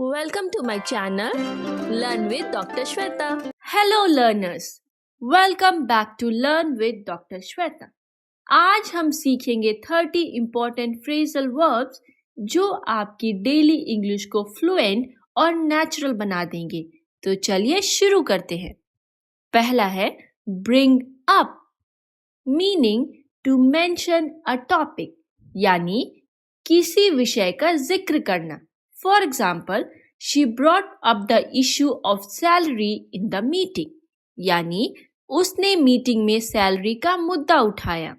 Welcome to my channel Learn with Dr. Shweta. Hello learners, welcome back to Learn with Dr. Shweta. आज हम सीखेंगे 30 important phrasal verbs जो आपकी daily English को fluent और natural बना देंगे। तो चलिए शुरू करते हैं। पहला है bring up, meaning to mention a topic, यानी किसी विषय का जिक्र करना। For example, she brought up the issue of salary in the meeting, यानी उसने मीटिंग में सैलरी का मुद्दा उठाया।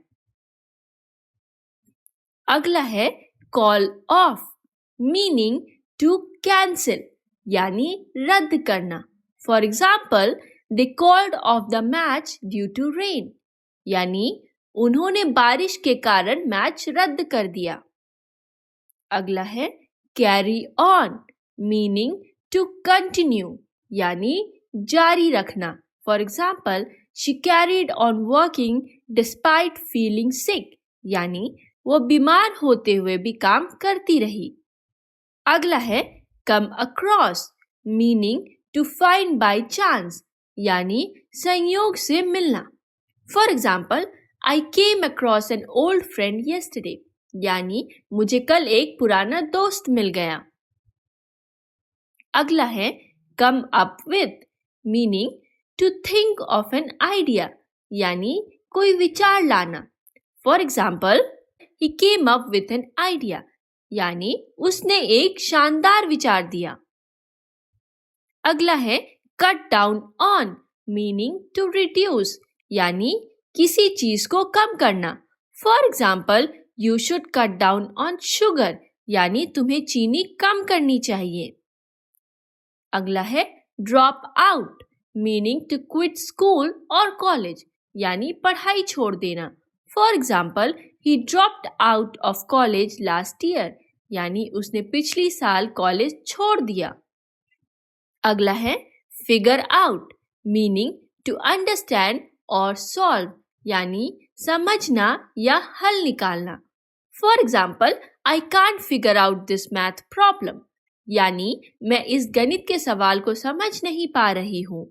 अगला है call off, meaning to cancel, यानी रद्द करना। For example, they called off the match due to rain, यानी उन्होंने बारिश के कारण मैच रद्द कर दिया। अगला है carry on, meaning to continue, यानी जारी रखना। For example, she carried on working despite feeling sick, यानी वो बीमार होते हुए भी काम करती रही। अगला है come across, meaning to find by chance, यानी संयोग से मिलना। For example, I came across an old friend yesterday, यानी मुझे कल एक पुराना दोस्त मिल गया। अगला है come up with, meaning to think of an idea, यानी कोई विचार लाना। For example, he came up with an idea, यानी उसने एक शानदार विचार दिया। अगला है cut down on, meaning to reduce, यानी किसी चीज को कम करना। For example, you should cut down on sugar, यानी तुम्हें चीनी कम करनी चाहिए। अगला है drop out, meaning to quit school or college, यानी पढ़ाई छोड़ देना। For example, he dropped out of college last year, यानी उसने पिछली साल कॉलेज छोड़ दिया। अगला है figure out, meaning to understand or solve, यानी समझना या हल निकालना। For example, I can't figure out this math problem, यानी मैं इस गणित के सवाल को समझ नहीं पा रही हूँ।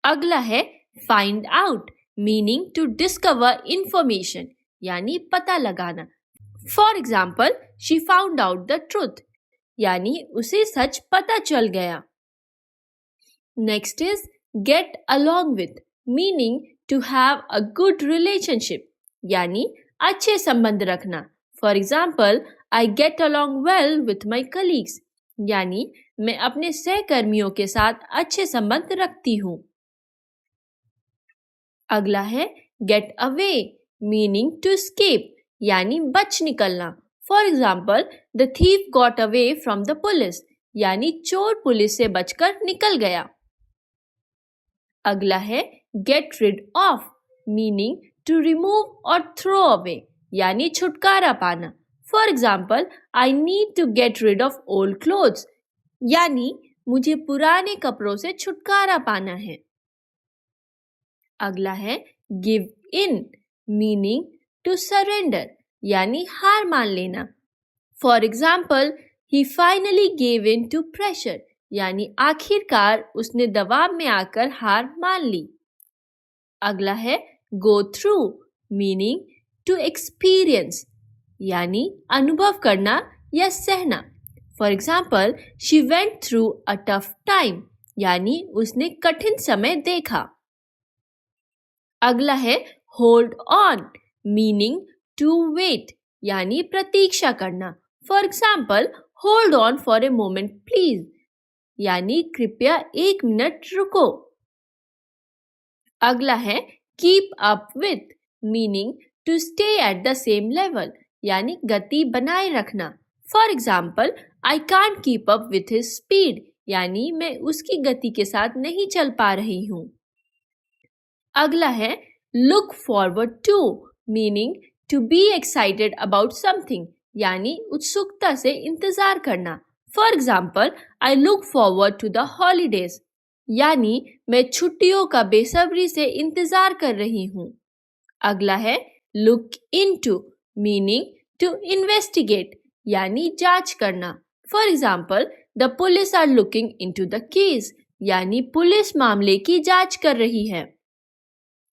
अगला है find out, meaning to discover information, यानी पता लगाना। For example, she found out the truth, यानी उसे सच पता चल गया। Next is get along with, meaning to have a good relationship, यानी अच्छे संबंध रखना। For example, I get along well with my colleagues, यानी मैं अपने सहकर्मियों के साथ अच्छे संबंध रखती हूँ। अगला है get away, meaning to escape, यानी बच निकलना। For example, the thief got away from the police, यानी चोर पुलिस से बचकर निकल गया। अगला है get rid of, meaning to remove or throw away, यानी छुटकारा पाना। For example, I need to get rid of old clothes, यानी मुझे पुराने कपड़ों से छुटकारा पाना है। अगला है give in, meaning to surrender, यानी हार मान लेना। For example, he finally gave in to pressure, यानी आखिरकार उसने दबाव में आकर हार मान ली। अगला है go through, meaning to experience, यानी अनुभव करना या सहना। For example, she went through a tough time, यानी उसने कठिन समय देखा। अगला है hold on, meaning to wait, यानी प्रतीक्षा करना। For example, hold on for a moment please, यानी कृपया 1 मिनट रुको। अगला है keep up with, meaning to stay at the same level, यानी गति बनाए रखना। For example, I can't keep up with his speed, यानी मैं उसकी गति के साथ नहीं चल पा रही हूँ। अगला है look forward to, meaning to be excited about something, यानी उत्सुकता से इंतजार करना। For example, I look forward to the holidays, यानी मैं छुट्टियों का बेसब्री से इंतजार कर रही हूँ। अगला है look into, meaning to investigate, यानी जांच करना। For example, the police are looking into the case, यानी पुलिस मामले की जांच कर रही है।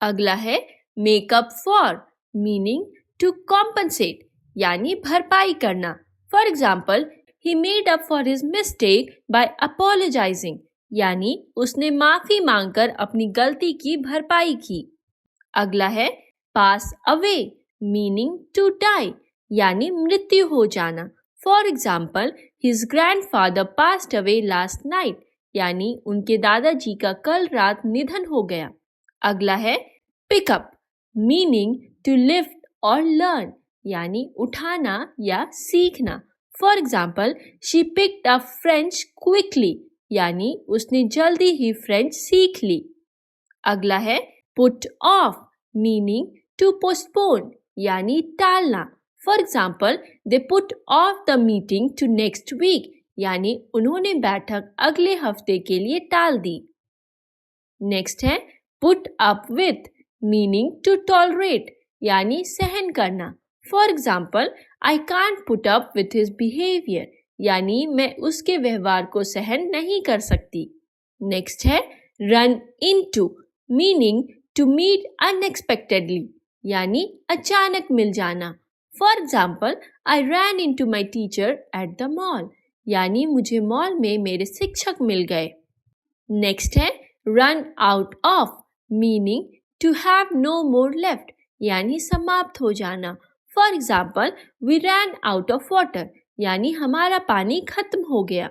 अगला है make up for, meaning to compensate, यानी भरपाई करना। For example, he made up for his mistake by apologising, यानी उसने माफी मांगकर अपनी गलती की भरपाई की। अगला है pass away, meaning to die, यानी मृत्यु हो जाना। For example, his grandfather passed away last night, यानी उनके दादाजी का कल रात निधन हो गया। अगला है पिकअप, मीनिंग टू लिफ्ट और लर्न, यानी उठाना या सीखना। For example, she picked up French quickly, यानी उसने जल्दी ही फ्रेंच सीख ली। अगला है put off, meaning to postpone, यानी टालना। For example, they put off the meeting to next week, यानी उन्होंने बैठक अगले हफ्ते के लिए टाल दी। नेक्स्ट है put up with, meaning to tolerate, यानी सहन करना। For example, I can't put up with his behaviour, यानी मैं उसके व्यवहार को सहन नहीं कर सकती। नेक्स्ट है run into, meaning to meet unexpectedly, यानी अचानक मिल जाना। For example, I ran into my teacher at the mall, यानी मुझे मॉल में मेरे शिक्षक मिल गए। नेक्स्ट है run out of, meaning to have no more left, यानी समाप्त हो जाना। For example, we ran out of water, यानी हमारा पानी खत्म हो गया।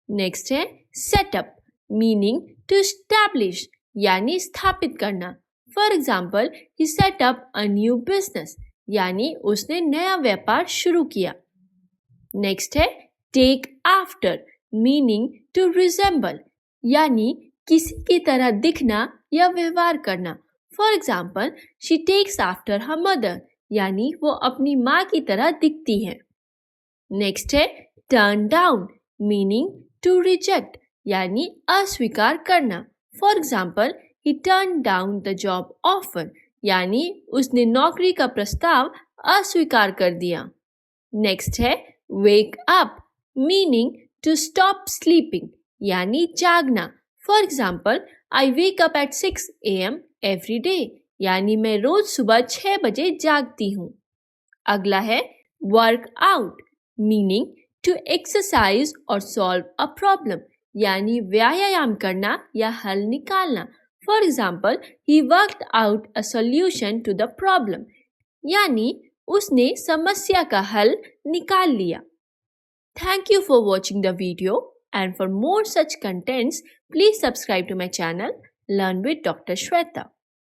नेक्स्ट है सेटअप, मीनिंग टू एस्टैब्लिश, यानी स्थापित करना। For example, he set up a new business, यानी उसने नया व्यापार शुरू किया। नेक्स्ट है take after, meaning to resemble, यानी किसी की तरह दिखना या व्यवहार करना। For example, she takes after her mother, यानी वो अपनी माँ की तरह दिखती है। नेक्स्ट है turn down, meaning to reject, यानी अस्वीकार करना। For example, he turn down the job offer, यानी उसने नौकरी का प्रस्ताव अस्वीकार कर दिया। नेक्स्ट है wake up, meaning to stop sleeping, यानी जागना। For example, I wake up at 6 AM every day, यानी मैं रोज सुबह 6 बजे जागती हूँ। अगला है work out, meaning to exercise और सॉल्व अ प्रॉब्लम, यानी व्यायाम करना या हल निकालना। For example, he worked out a solution to the problem, यानी उसने समस्या का हल निकाल लिया। Thank you for watching the video, and for more such contents, please subscribe to my channel Learn with Dr. Shweta.